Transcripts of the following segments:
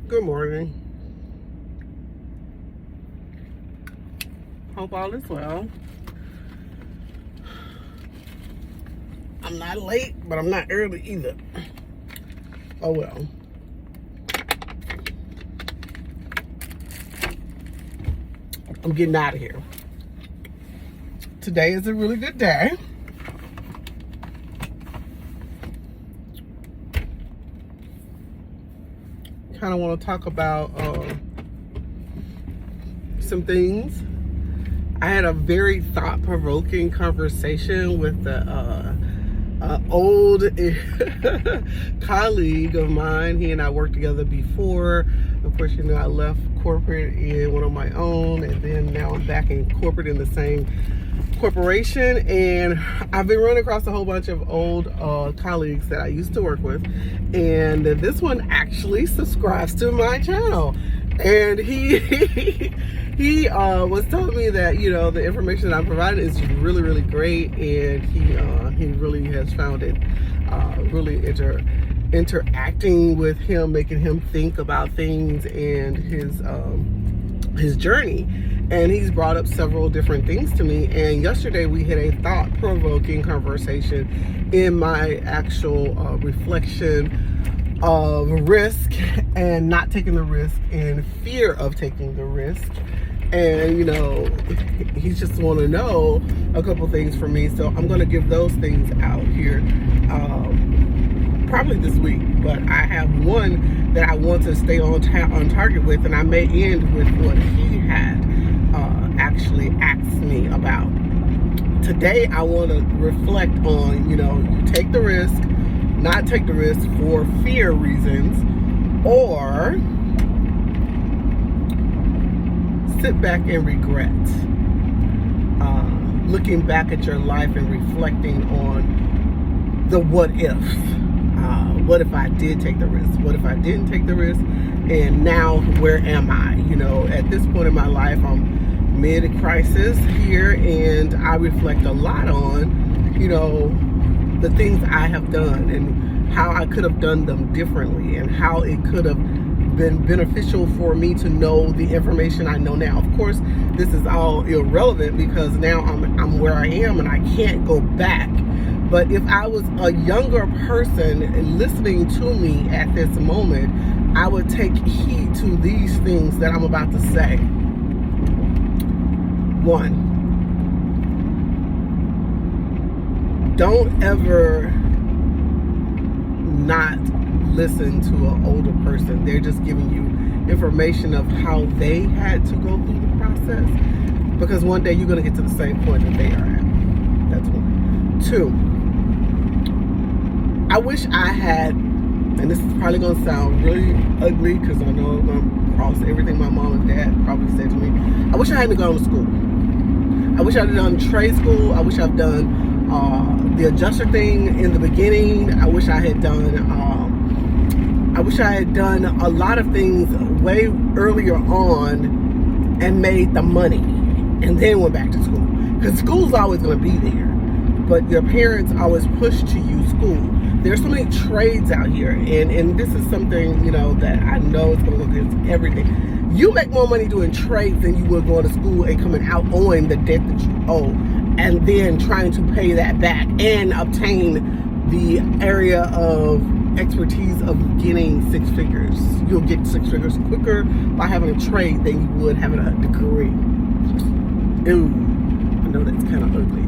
Good morning. Hope all is well. I'm not late, but I'm not early either. Oh well. I'm getting out of here. Today is a really good day. Kind of want to talk about some things. I had a very thought-provoking conversation with the old colleague of mine. He and I worked together before. Of course, you know, I left corporate in one of my own, and then now I'm back in corporate in the same corporation. And I've been running across a whole bunch of old colleagues that I used to work with, and this one actually subscribes to my channel. And he was telling me that, you know, the information that I'm providing is really, really great, and he really has found it really interacting with him, making him think about things and his journey. And he's brought up several different things to me. And yesterday we had a thought-provoking conversation in my actual reflection of risk and not taking the risk and fear of taking the risk. And, you know, he just want to know a couple things from me. So I'm going to give those things out here probably this week. But I have one that I want to stay on target with, and I may end with what he had actually asked me about. Today I want to reflect on, you know, you take the risk, not take the risk for fear reasons, or sit back and regret. Looking back at your life and reflecting on the what if. What if I did take the risk? What if I didn't take the risk? And now where am I? You know, at this point in my life, I'm mid-crisis here, and I reflect a lot on, you know, the things I have done and how I could have done them differently, and how it could have been beneficial for me to know the information I know now. Of course, this is all irrelevant because now I'm where I am and I can't go back. But if I was a younger person listening to me at this moment, I would take heed to these things that I'm about to say. One, don't ever not listen to an older person. They're just giving you information of how they had to go through the process, because one day you're going to get to the same point that they are at. That's one. Two, I wish I had, and this is probably going to sound really ugly because I know I'm going to cross everything my mom and dad probably said to me. I wish I hadn't gone to school. I wish I'd done trade school. I wish I'd done the adjuster thing in the beginning. I wish I had done a lot of things way earlier on and made the money and then went back to school. Because school's always going to be there, but your parents always push to use school. There's so many trades out here, and this is something, you know, that I know is going to go against everything. You make more money doing trades than you will going to school and coming out owing the debt that you owe, and then trying to pay that back and obtain the area of expertise of getting six figures. You'll get six figures quicker by having a trade than you would having a degree. Ew, I know that's kind of ugly,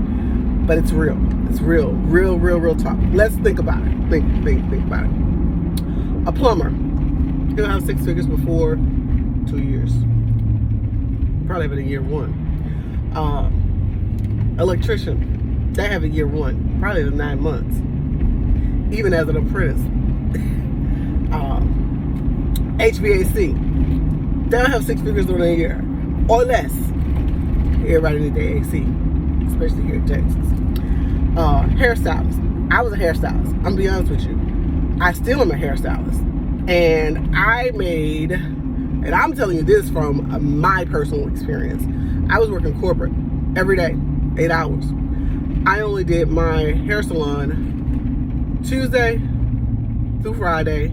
but it's real. It's real talk. Let's think about it. Think about it. A plumber, he'll have six figures before 2 years. Probably have it in year one. Electrician, they have it year one, probably in 9 months. Even as an apprentice. HVAC, they'll have six figures within a year or less. Everybody needs their AC, especially here in Texas. Hairstylist. I was a hairstylist. I'm gonna be honest with you. I still am a hairstylist. And I made, and I'm telling you this from my personal experience. I was working corporate every day, 8 hours. I only did my hair salon Tuesday through Friday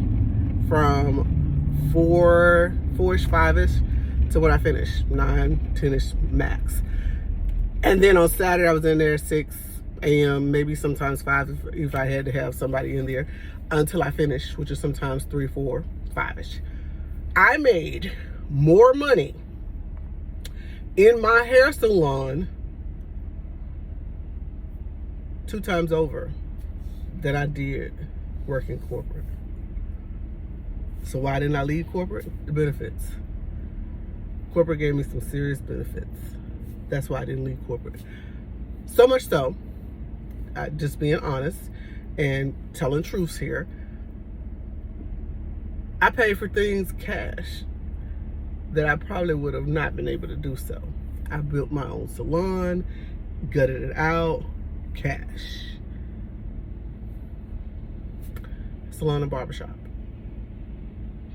from 4-ish, 5-ish to when I finished, 9, 10-ish max. And then on Saturday, I was in there 6 a.m., maybe sometimes 5 if I had to have somebody in there until I finished, which is sometimes 3, 4, 5-ish. I made more money in my hair salon 2 times over than I did working corporate. So why didn't I leave corporate? The benefits. Corporate gave me some serious benefits. That's why I didn't leave corporate. So much so, just being honest and telling truths here, I paid for things cash that I probably would have not been able to do so. I built my own salon, gutted it out, cash. Salon and barbershop.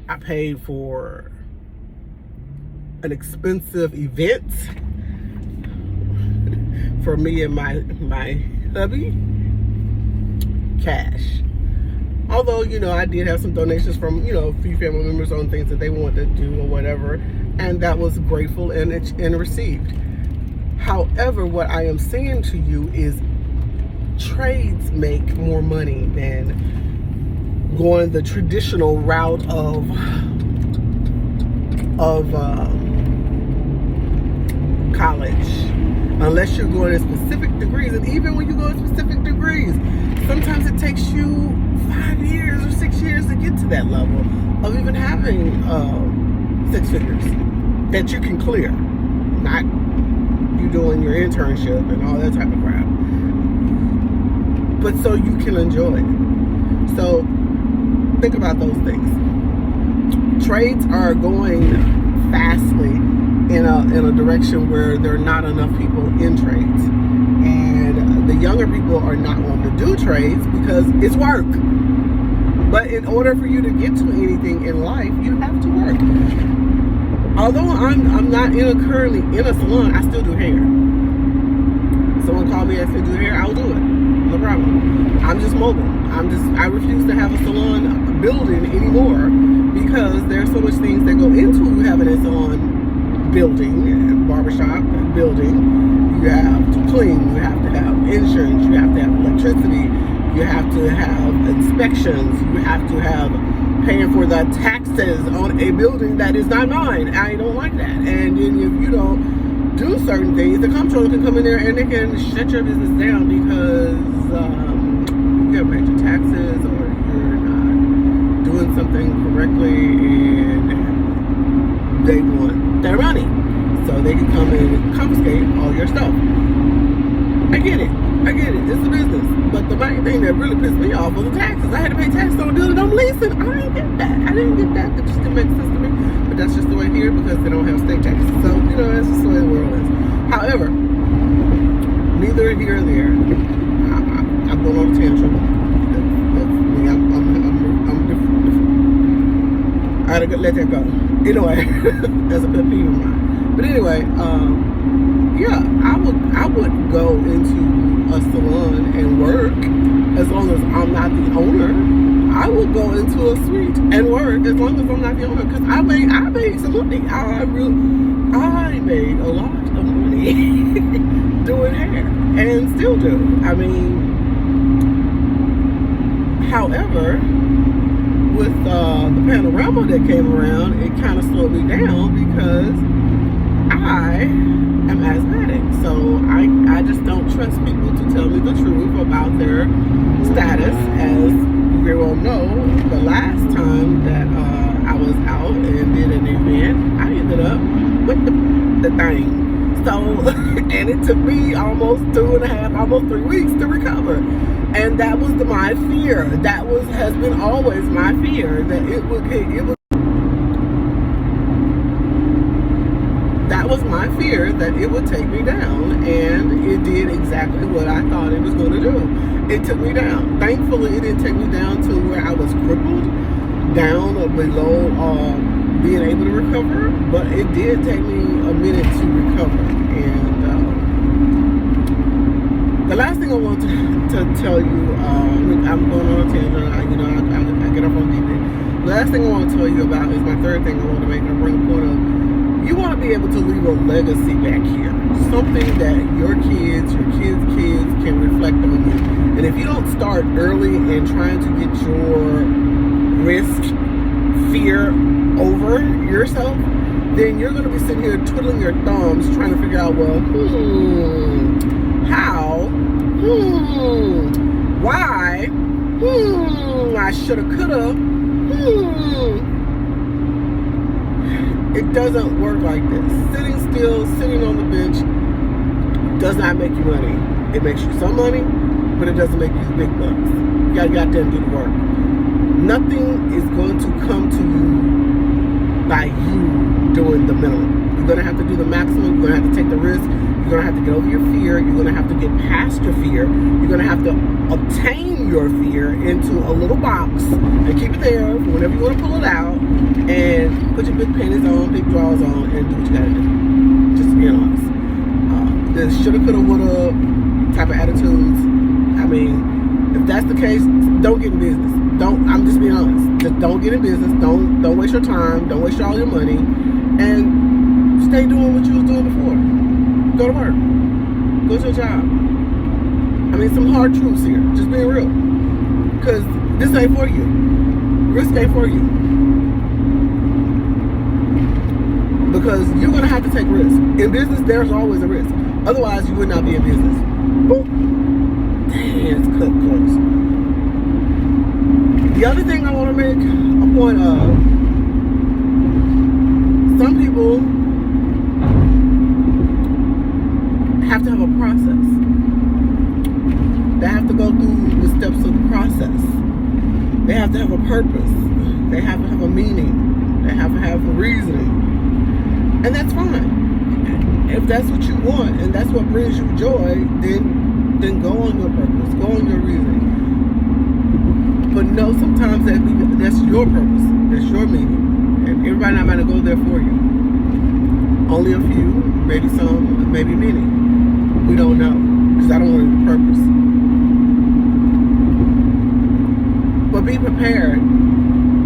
I paid for an expensive event for me and my hubby, cash. Although, you know, I did have some donations from, you know, a few family members on things that they wanted to do or whatever, and that was grateful and received. However, what I am saying to you is trades make more money than going the traditional route of college, unless you're going to specific degrees. And even when you go to specific degrees, sometimes it takes you 5 years or 6 years to get to that level of even having 6 figures that you can clear, not you doing your internship and all that type of crap, but so you can enjoy it. So think about those things. Trades are going fastly in a direction where there are not enough people in trades, and the younger people are not wanting to do trades because it's work. But in order for you to get to anything in life, you have to work. Although I'm not currently in a salon, I still do hair. Someone called me and said do hair, I'll do it. No problem. I'm just mobile. I refuse to have a salon building anymore because there's so much things that go into having a salon building, barbershop building. You have to clean, you have to have insurance, you have to have electricity, you have to have inspections, you have to have paying for the taxes on a building that is not mine. I don't like that. And then if you don't do certain things, the comptroller can come in there and they can shut your business down because you haven't paid your taxes or you're not doing something correctly, and they want their money. So they can come in and confiscate all your stuff. I get it. It's a business. But the main thing that really pissed me off was the taxes. I had to pay taxes on a building I'm leasing. I didn't get that. That just didn't make sense to me. But that's just the way here because they don't have state taxes. So, you know, that's just the way the world is. However, neither here nor there. I'm going on a tantrum. I'm different. I gotta let that go. Anyway, that's a pet peeve of mine. But anyway, yeah, I would go into a salon and work as long as I'm not the owner. I would go into a suite and work as long as I'm not the owner because I made some money. I made a lot of money doing hair and still do. I mean, however, with the panorama that came around, it kind of slowed me down because I am asthmatic, so I just don't trust people to tell me the truth about their status. As you very well know, the last time that I was out and did an event, I ended up with the thing. So, and it took me almost 2.5, almost 3 weeks to recover. And that was my fear. That has been always my fear, that it would that was my fear, that it would take me down, and it did exactly what I thought it was going to do. It took me down. Thankfully, it didn't take me down to where I was crippled, down or below being able to recover, but it did take me a minute to recover. And the last thing I want to tell you, I'm going on a tangent, I get off on deep end. The last thing I want to tell you about is my third thing I want to make. I bring a point of, you want to be able to leave a legacy back here. Something that your kids' kids can reflect on you. And if you don't start early in trying to get your risk, fear over yourself, then you're going to be sitting here twiddling your thumbs trying to figure out, well, how, why, I shoulda, coulda, It doesn't work like this. Sitting still, sitting on the bench does not make you money. It makes you some money, but it doesn't make you big bucks. You gotta get out there and do the work. Nothing is going to come to you by you doing the minimum. You're gonna have to do the maximum. You're gonna have to take the risk. You're gonna have to get over your fear. You're gonna have to get past your fear. You're gonna have to obtain your fear into a little box and keep it there for whenever you want to pull it out, and put your big panties on, big drawers on, and do what you gotta do. Just being honest. The shoulda, coulda, woulda type of attitudes. I mean, if that's the case, don't get in business. I'm just being honest. Just don't get in business. Don't waste your time. Don't waste all your money, and stay doing what you was doing before. Go to work. Go to your job. I mean, some hard truths here. Just being real. Because this ain't for you. Risk ain't for you. Because you're going to have to take risks. In business, there's always a risk. Otherwise, you would not be in business. Boom. Dang, it's cut close. The other thing I want to make a point of, some people have to have a process. They have to go through the steps of the process. They have to have a purpose. They have to have a meaning. They have to have a reasoning. And that's fine. If that's what you want and that's what brings you joy, then go on your purpose. Go on your reasoning. But no, sometimes that's your purpose. That's your meaning. And everybody not going to go there for you. Only a few, maybe some, maybe many. We don't know, because I don't know the purpose. But be prepared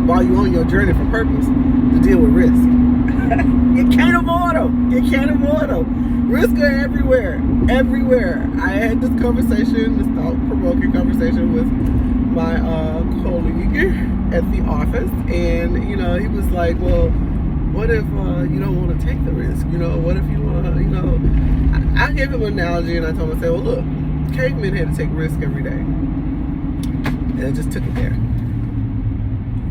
while you're on your journey for purpose to deal with risk. You can't avoid them. You can't avoid them. Risk are everywhere. Everywhere. I had this conversation, this thought-provoking conversation with my colleague at the office, and he was like, well, what if you don't want to take the risk? What if you want to, I gave him an analogy, and I told him, I said, well, look, cavemen had to take risk every day. And I just took it there.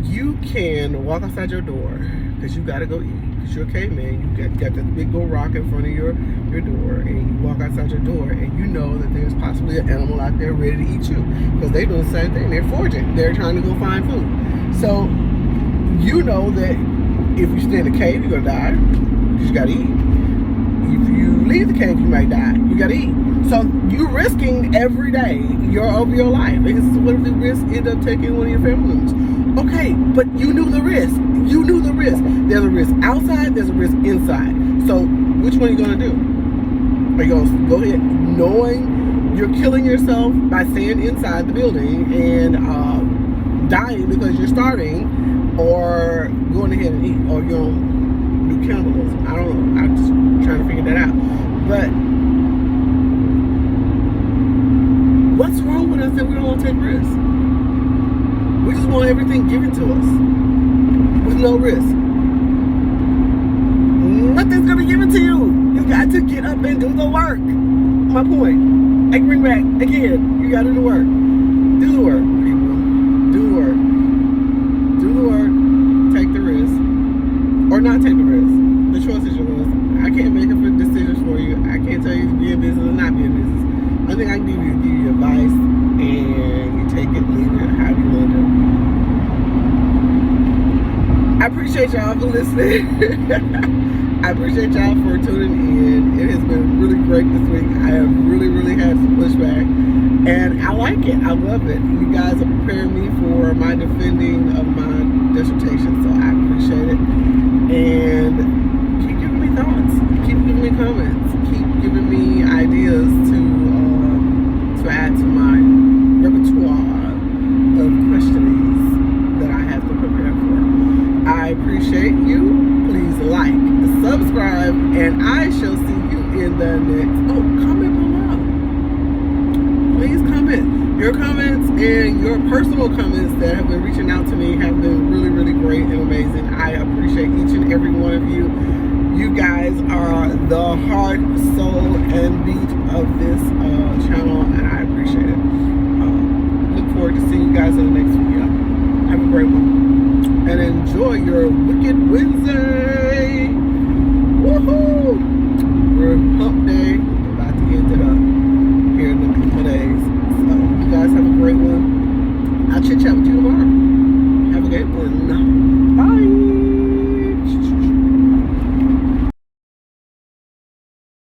You can walk outside your door because you got to go eat. Because you're a caveman. You got that big old rock in front of your door, and you walk outside your door, and you know that there's possibly an animal out there ready to eat you. Because they're doing the same thing. They're foraging. They're trying to go find food. So you know that if you stay in the cave, you're going to die because you got to eat. If you leave the cave, you might die. You got to eat. So you're risking every day of your life. Because what if the risk end up taking one of your family members? Okay, but you knew the risk. You knew the risk. There's a risk outside, there's a risk inside. So which one are you going to do? Are you going to go ahead knowing you're killing yourself by staying inside the building and dying because you're starving, or going ahead and eat, or you're going to do cannibalism? I don't know. I'm just trying to figure that out. But what's wrong with us that we don't want to take risks? We just want everything given to us with no risk. Nothing's going to be given to you. You got to get up and do the work. My point. I bring back again. You got to do the work. Do the work, people. Do the work. Do the work. Take the risk. Or not take the risk. The choice is yours. I can't make up decisions for you. I can't tell you to be in business or not be in business. I think I can give you advice, and you take it, leave it, how you want to do. I appreciate y'all for listening. I appreciate y'all for tuning in. It has been really great this week. I have really had some pushback, and I like it. I love it. You guys are preparing me for my defending of my dissertation, so I appreciate it. And keep giving me thoughts. Keep giving me comments. Keep giving me ideas to add to my repertoire of questionings that I have to prepare for. appreciate you. Please like, subscribe, and I shall see you in the next. Oh, comment below. Please comment. Your comments and your personal comments that have been reaching out to me have been really, really great and amazing. I appreciate each and every one of you. You guys are the heart, soul, and beat of this channel, and I appreciate it. Look forward to seeing you guys in the next video. Have a great one, and enjoy your Wicked Wednesday. Woohoo! We're hump day. We're about to end it up here in a couple days. So you guys have a great one. I'll chit chat with you tomorrow.